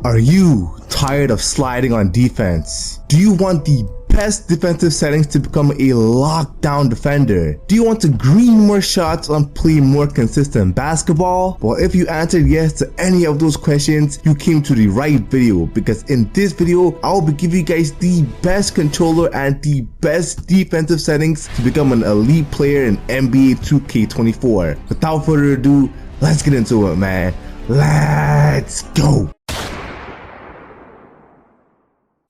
Are you tired of sliding on defense? Do you want the best defensive settings to become a lockdown defender? Do you want to green more shots and play more consistent basketball? Well, if you answered yes to any of those questions, you came to the right video, because in this video, I'll be giving you guys the best controller and the best defensive settings to become an elite player in NBA 2K24. Without further ado, let's get into it, man. Let's go.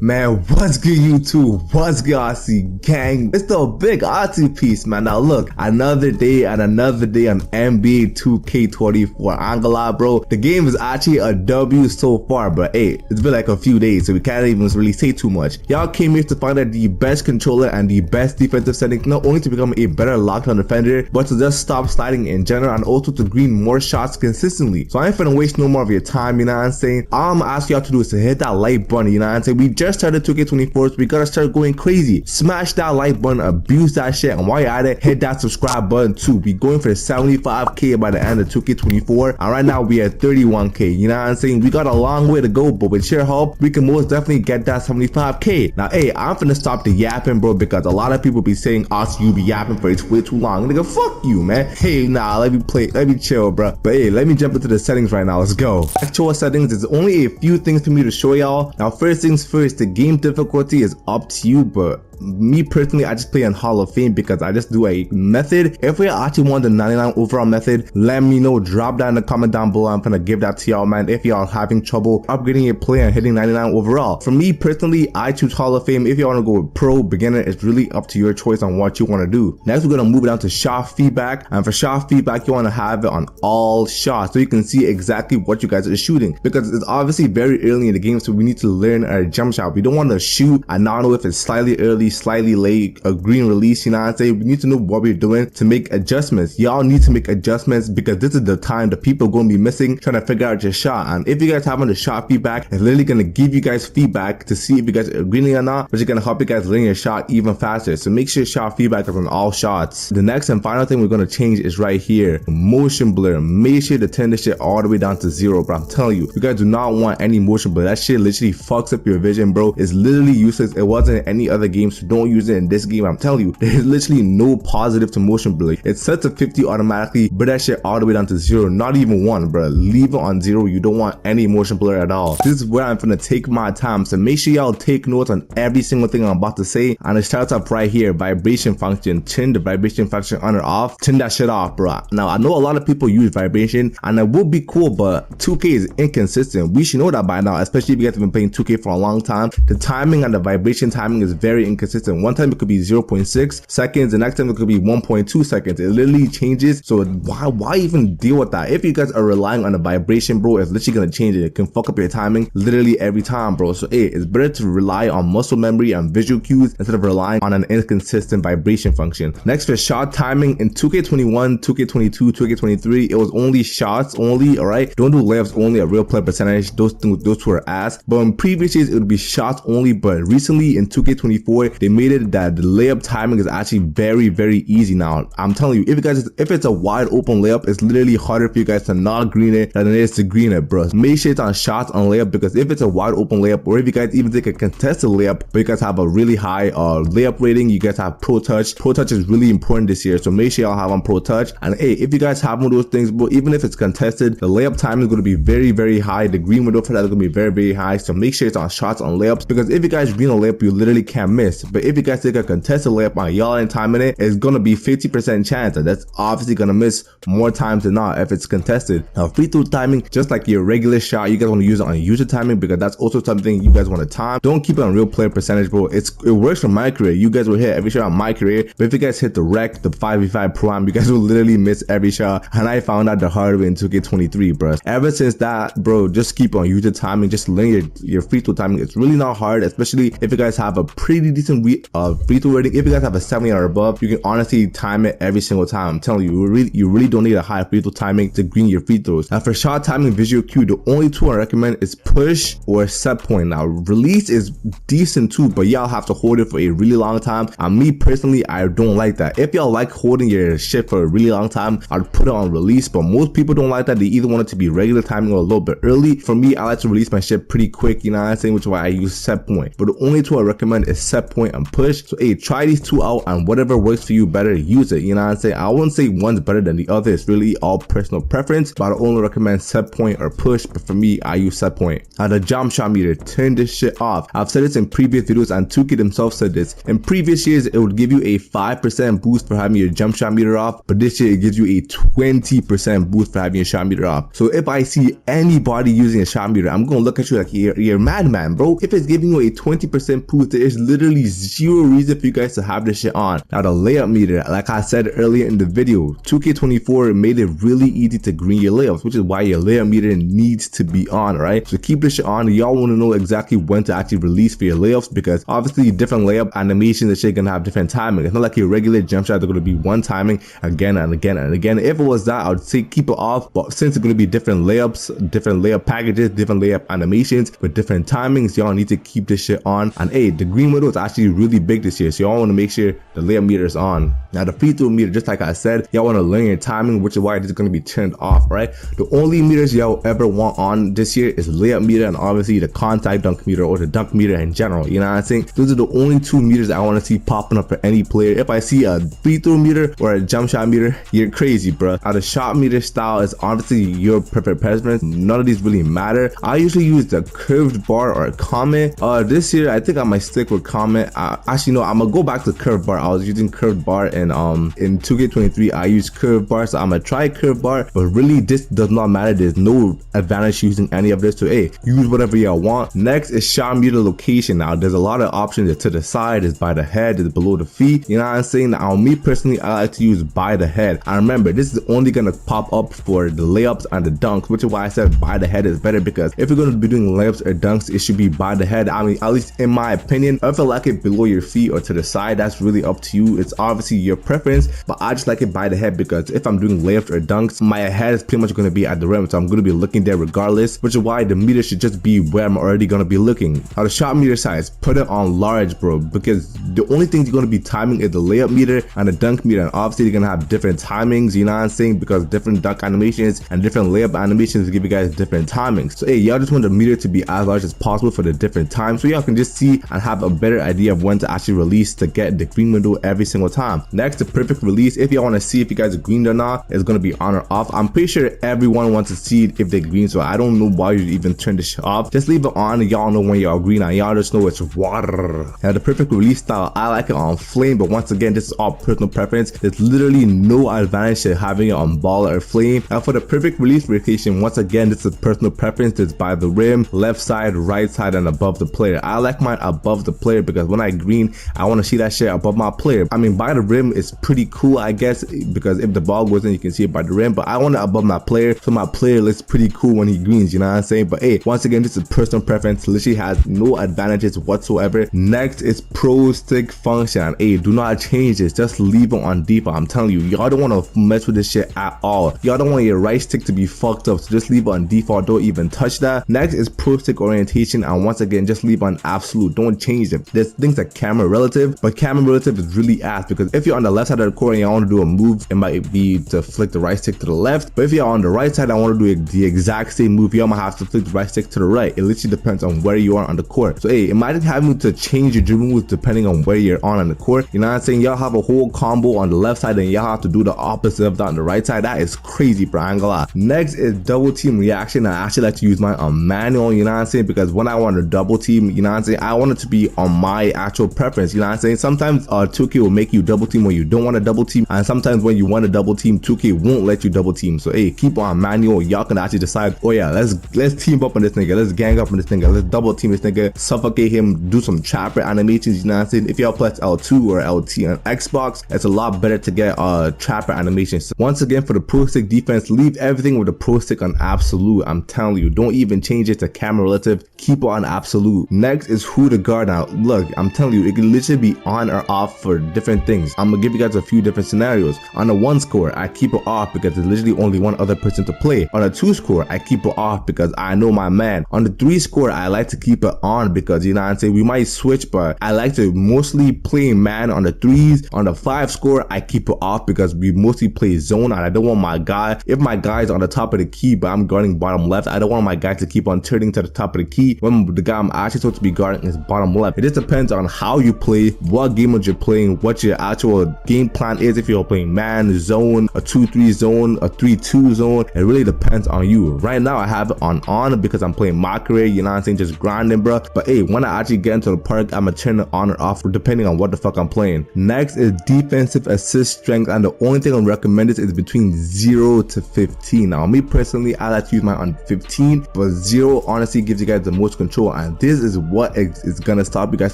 Man, what's good YouTube? What's good RC gang? It's the big RC piece, man. Now look, another day and another day on NBA 2K24. I'm gonna lie, bro, the game is actually a W so far, but hey, it's been like a few days, so we can't even really say too much. Y'all came here to find out the best controller and the best defensive settings, not only to become a better lockdown defender, but to just stop sliding in general and also to green more shots consistently. So I ain't finna waste no more of your time, you know what I'm saying? All I'm gonna ask y'all to do is to hit that like button, you know what I'm saying? We just started 2K24, so we gotta start going crazy. Smash that like button, abuse that shit, and while you're at it, hit that subscribe button too. We going for 75k by the end of 2K24, and right now we at 31k. You know what I'm saying? We got a long way to go, but with your help, we can most definitely get that 75k. Now, hey, I'm finna stop the yapping, bro, because a lot of people be saying, "Austin, you be yapping for it's way too long." Nigga, fuck you, man. Hey, nah, let me chill, bro. But hey, let me jump into the settings right now. Let's go. Actual settings is only a few things for me to show y'all. Now, first things first, the game difficulty is up to you, but me personally, I just play on Hall of Fame because I just do a method. If we actually want the 99 overall method, let me know. Drop that in the comment down below. I'm gonna give that to y'all, man, if y'all having trouble upgrading your play and hitting 99 overall. For me personally, I choose Hall of Fame. If you want to go with pro, beginner, it's really up to your choice on what you want to do. Next, we're gonna move it down to shot feedback, and for shot feedback, you want to have it on all shots so you can see exactly what you guys are shooting, because it's obviously very early in the game, so we need to learn our jump shot. We don't want to shoot and not know if it's slightly early, slightly late, a green release, you know what I'm saying? We need to know what we're doing to make adjustments. Y'all need to make adjustments because this is the time the people are going to be missing trying to figure out your shot. And if you guys having the shot feedback, it's literally going to give you guys feedback to see if you guys are greening or not, which is going to help you guys learn your shot even faster. So make sure shot feedback is on all shots. The next and final thing we're going to change is right here, motion blur. Make sure to turn this shit all the way down to 0, bro. I'm telling you, you guys do not want any motion blur. That shit literally fucks up your vision, bro. It's literally useless. It wasn't in any other game, so don't use it in this game. I'm telling you, there's literally no positive to motion blur. It's set to 50 automatically, but that shit all the way down to 0, not even 1, bro. Leave it on 0. You don't want any motion blur at all. This is where I'm gonna take my time, so make sure y'all take notes on every single thing I'm about to say. And it starts up right here, vibration function. Turn the vibration function on or off. Turn that shit off, bro. Now I know a lot of people use vibration and it would be cool, but 2K is inconsistent. We should know that by now, especially if you guys have been playing 2K for a long time. The timing and the vibration timing is very inconsistent. One time it could be 0.6 seconds, the next time it could be 1.2 seconds. It literally changes, so why even deal with that? If you guys are relying on the vibration, bro, it's literally gonna change it. It can fuck up your timing literally every time, bro. So hey, it's better to rely on muscle memory and visual cues instead of relying on an inconsistent vibration function. Next, for shot timing in 2K21, 2K22, 2K23, it was only shots only, alright? Don't do layups only, a real play percentage. Those two are ass. But in previous years, it would be shots only, but recently in 2K24, they made it that the layup timing is actually very, very easy now. I'm telling you, if it's a wide open layup, it's literally harder for you guys to not green it than it is to green it, bro. Make sure it's on shots on layup, because if it's a wide open layup, or if you guys even take a contested layup, but you guys have a really high layup rating, you guys have pro touch. Pro touch is really important this year, so make sure y'all have on pro touch. And hey, if you guys have one of those things, bro, even if it's contested, the layup time is going to be very, very high. The green window for that is going to be very, very high, so make sure it's on shots on layups, because if you guys green a layup, you literally can't miss. But if you guys take a contested layup on y'all ain't timing it, it's gonna be 50% chance, and that's obviously gonna miss more times than not if it's contested. Now, free throw timing, just like your regular shot, you guys want to use it on user timing, because that's also something you guys want to time. Don't keep it on real player percentage, bro. It works for my career. You guys will hit every shot on my career, but if you guys hit the rec, the 5v5 prime, you guys will literally miss every shot, and I found out the hard way in 2K23, bro. Ever since that, bro, just keep on user timing. Just learn your free throw timing. It's really not hard, especially if you guys have a pretty decent decent free throw rating. If you guys have a 70 or above, you can honestly time it every single time. I'm telling you, you really don't need a high free throw timing to green your free throws. Now for shot timing visual cue, the only two I recommend is push or set point. Now release is decent too, but y'all have to hold it for a really long time. And me personally, I don't like that. If y'all like holding your shit for a really long time, I'd put it on release, but most people don't like that. They either want it to be regular timing or a little bit early. For me, I like to release my shit pretty quick, you know what I'm saying, which is why I use set point. But the only two I recommend is set point and push. So hey, try these two out, and whatever works for you better, use it, you know what I'm saying. I wouldn't say one's better than the other. It's really all personal preference, but I only recommend set point or push. But for me, I use set point. Now the jump shot meter, turn this shit off. I've said this in previous videos, and 2K themselves said this. In previous years, it would give you a 5% boost for having your jump shot meter off, but this year it gives you a 20% boost for having your shot meter off. So if I see anybody using a shot meter, I'm gonna look at you like you're a madman, bro. If it's giving you a 20% boost, there is literally zero reason for you guys to have this shit on. Now the layup meter, like I said earlier in the video, 2K24 made it really easy to green your layups, which is why your layup meter needs to be on, right? So keep this shit on. Y'all want to know exactly when to actually release for your layups, because obviously different layup animations and shit gonna have different timing. It's not like your regular jump shot, they're gonna be one timing again and again and again. If it was that, I would say keep it off, but since it's gonna be different layups, different layup packages, different layup animations with different timings, y'all need to keep this shit on. And hey, the green window is actually really big this year, so y'all want to make sure the layup meter is on. Now the free throw meter, just like I said, y'all want to learn your timing, which is why it is going to be turned off, right? The only meters y'all ever want on this year is layup meter and obviously the contact dunk meter or the dunk meter in general, you know what I'm saying? Those are the only two meters I want to see popping up for any player. If I see a free throw meter or a jump shot meter, you're crazy, bro. Now the shot meter style is obviously your preferred preference. None of these really matter. I usually use the curved bar or a comment. This year I think I might stick with comment. Actually no, I'm gonna go back to curved bar. I was using curved bar in 2K23. I use curved bar, so I'm gonna try curved bar, but really this does not matter. There's no advantage using any of this, so hey, use whatever y'all want. Next is shot meter location. Now there's a lot of options. It's to the side, it's by the head, it's below the feet, you know what I'm saying? Now me personally, I like to use by the head. And remember, this is only gonna pop up for the layups and the dunks, which is why I said by the head is better, because if you're gonna be doing layups or dunks, it should be by the head. I mean, at least in my opinion. If you like it below your feet or to the side, that's really up to you. It's obviously your preference, but I just like it by the head, because if I'm doing layups or dunks, my head is pretty much going to be at the rim, so I'm going to be looking there regardless, which is why the meter should just be where I'm already going to be looking. Now the shot meter size, put it on large, bro, because the only thing you're going to be timing is the layup meter and the dunk meter, and obviously you're going to have different timings, you know what I'm saying, because different dunk animations and different layup animations give you guys different timings. So hey, y'all just want the meter to be as large as possible for the different times, so y'all can just see and have a better idea of when to actually release to get the green window every single time. Next, the perfect release. If y'all want to see if you guys are green or not, it's going to be on or off. I'm pretty sure everyone wants to see if they're green, so I don't know why you even turn this shit off. Just leave it on and y'all know when y'all green, and y'all just know it's water. Now the perfect release style, I like it on flame, but once again, this is all personal preference. There's literally no advantage to having it on ball or flame. And for the perfect release rotation, once again, this is personal preference. It's by the rim, left side, right side, and above the player. I like mine above the player because when I green, I want to see that shit above my player. I mean, by the rim is pretty cool, I guess, because if the ball goes in, you can see it by the rim, but I want it above my player, so my player looks pretty cool when he greens, you know what I'm saying? But hey, once again, this is personal preference. Literally has no advantages whatsoever. Next is pro stick function. Hey, do not change this, just leave it on default. I'm telling you, y'all don't want to mess with this shit at all. Y'all don't want your right stick to be fucked up, so just leave it on default. Don't even touch that. Next is pro stick orientation, and once again, just leave on absolute. Don't change them. There's things like camera relative, but camera relative is really ass, because if you're on the left side of the court and you want to do a move, it might be to flick the right stick to the left, but if you're on the right side, I want to do the exact same move, you might have to flick the right stick to the right. It literally depends on where you are on the court. So hey, it might have you to change your dribble moves depending on where you're on the court, you know what I'm saying? Y'all have a whole combo on the left side and y'all have to do the opposite of that on the right side. That is crazy, bro, I ain't gonna lie. Next is double team reaction. I actually like to use mine on manual, you know what I'm saying, because when I want to double team, you know what I'm saying, I want it to be on my actual preference, you know what I'm saying? Sometimes 2K will make you double team when you don't want to double team, and sometimes when you want to double team, 2K won't let you double team. So hey, keep on manual. Y'all can actually decide, oh yeah, let's team up on this nigga, let's gang up on this nigga, let's double team this nigga, suffocate him, do some trapper animations, you know what I'm saying? If y'all play L2 or LT on Xbox, it's a lot better to get trapper animations. So once again, for the pro stick defense, leave everything with the pro stick on absolute. I'm telling you, don't even change it to camera relative, keep it on absolute. Next is who to guard. Now look, I'm telling you, it can literally be on or off for different things. I'm gonna give you guys a few different scenarios. On a 1 score, I keep it off because there's literally only one other person to play. On a 2 score, I keep it off because I know my man. On the 3 score, I like to keep it on because, you know what I'm saying, we might switch, but I like to mostly play man on the 3s. On the 5 score, I keep it off because we mostly play zone, and I don't want my guy, if my guy is on the top of the key but I'm guarding bottom left, I don't want my guy to keep on turning to the top of the key when the guy I'm actually supposed to be guarding is bottom left. It just depends on how you play, what game mode you're playing, what your actual game plan is. If you're playing man, zone, a 2-3 zone, a 3-2 zone, it really depends on you. Right now I have it on because I'm playing my career, you know what I'm saying, just grinding, bro. But hey, when I actually get into the park, I'm gonna turn it on or off depending on what the fuck I'm playing. Next is defensive assist strength, and the only thing I recommend is between 0 to 15. Now me personally, I like to use mine on 15, but 0 honestly gives you guys the most control, and this is what is gonna stop you guys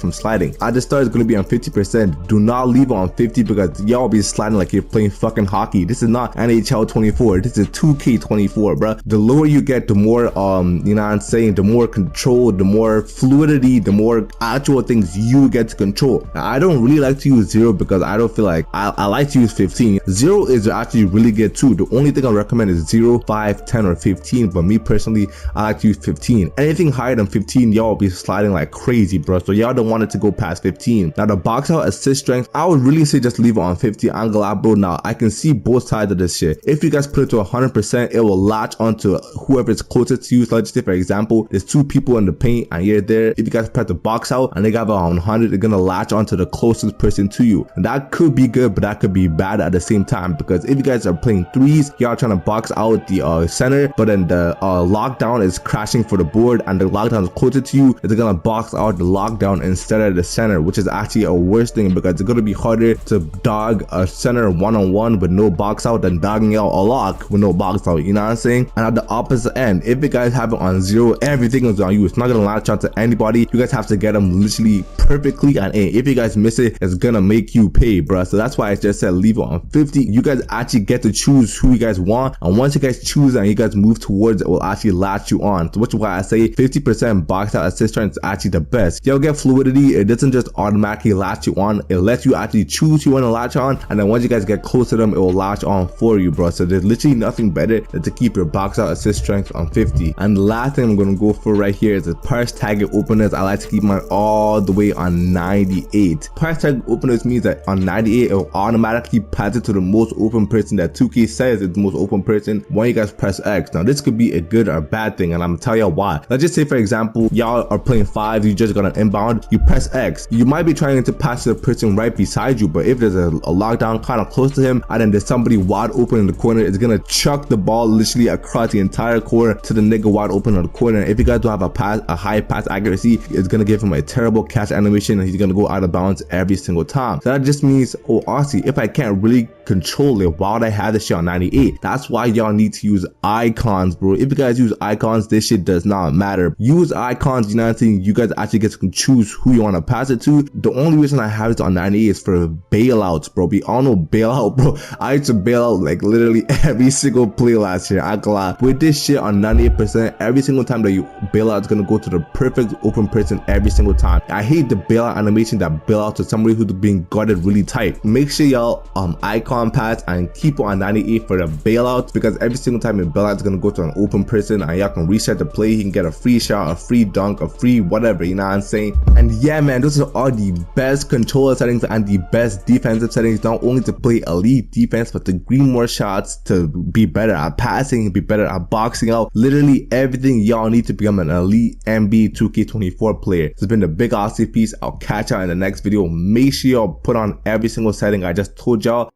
from sliding. At the start, it's gonna be on 50%. Do not leave it on 50 because y'all be sliding like you're playing fucking hockey. This is not NHL 24. This is 2K24, bro. The lower you get, the more you know what I'm saying, the more control, the more fluidity, the more actual things you get to control. Now, I don't really like to use 0 because I don't feel like I like to use 15. 0 is actually really good too. The only thing I recommend is 0, 5, 10, or 15, but me personally, I like to use 15. Anything higher than 15, y'all will be sliding like crazy, bro. So y'all don't want it to go past 15. Now the box out assist strength, I would really say just leave it on 50. I'm glad, bro. Now I can see both sides of this shit. If you guys put it to 100%, it will latch onto whoever is closest to you. So let's say, for example, there's 2 people in the paint and you're there. If you guys press the box out and they got about 100, they're gonna latch onto the closest person to you. And that could be good, but that could be bad at the same time, because if you guys are playing 3s, y'all trying to box out the center, but then the lockdown is crashing for the board and the lockdown is closer to you, it's gonna box out the lockdown instead of the center, which is actually a worse thing because it's gonna be harder to dog a center one-on-one with no box out than dogging out a lock with no box out, you know what I'm saying? And at the opposite end, if you guys have it on 0, everything is on you. It's not gonna latch onto anybody. You guys have to get them literally perfectly, and if you guys miss it, it's gonna make you pay, bro. So that's why I just said leave it on 50. You guys actually get to choose who you guys want, and once you guys choose and you guys move towards it, will actually latch you on. So which is why I say 50% box out assist strength is actually the best. You'll get fluidity. It doesn't just automatically latch you on. It lets you actually choose who you want to latch on, and then once you guys get close to them, it will latch on for you, bro. So there's literally nothing better than to keep your box out assist strength on 50. And the last thing I'm gonna go for right here is the parse target openness. I like to keep mine all the way on 98. Parse target openness means that on 98, it will automatically pass it to the most open person that 2K says is the most open person when you guys press X. Now this could be a good or bad thing, and I'm gonna tell you why. Let's just say, for example, y'all are playing 5, you just got an inbound, you press X. You might be trying to pass to the person right beside you, but if there's a lockdown kind of close to him and then there's somebody wide open in the corner, it's gonna chuck the ball literally across the entire court to the nigga wide open in the corner. If you guys don't have a high pass accuracy, it's gonna give him a terrible catch animation and he's gonna go out of bounds every single time. So that just means, oh, honestly, if I can't really control it, why would I have this shit on 98? That's why y'all need to use icons, bro. If you guys use icons, this shit does not matter. Use icons, you know what I'm saying? You guys actually get to choose who you want to pass it to. The only reason I have it on 98 is for bailouts, bro. We all know bailout, bro. I used to bail out like literally every single play last year. I glad with this shit on 98%, every single time that you bail out, it's gonna go to the perfect open person every single time. I hate the bailout animation that bail out to somebody who's being guarded really tight. Make sure y'all icon pass and keep it on 98 for the bailouts, because every single time you bail out, it's gonna go to an open person and y'all can reset the play. He can get a free shot, a free dunk, a free whatever, you know what I'm saying? And yeah, man, those are all the best controller settings and the best defensive settings, not only to play elite defense, but to green more shots, to be better at passing, be better at boxing out. Literally everything y'all need to become an elite NBA 2K24 player. This has been the big Aussie piece. I'll catch y'all in the next video. Make sure y'all put on every single setting I just told y'all.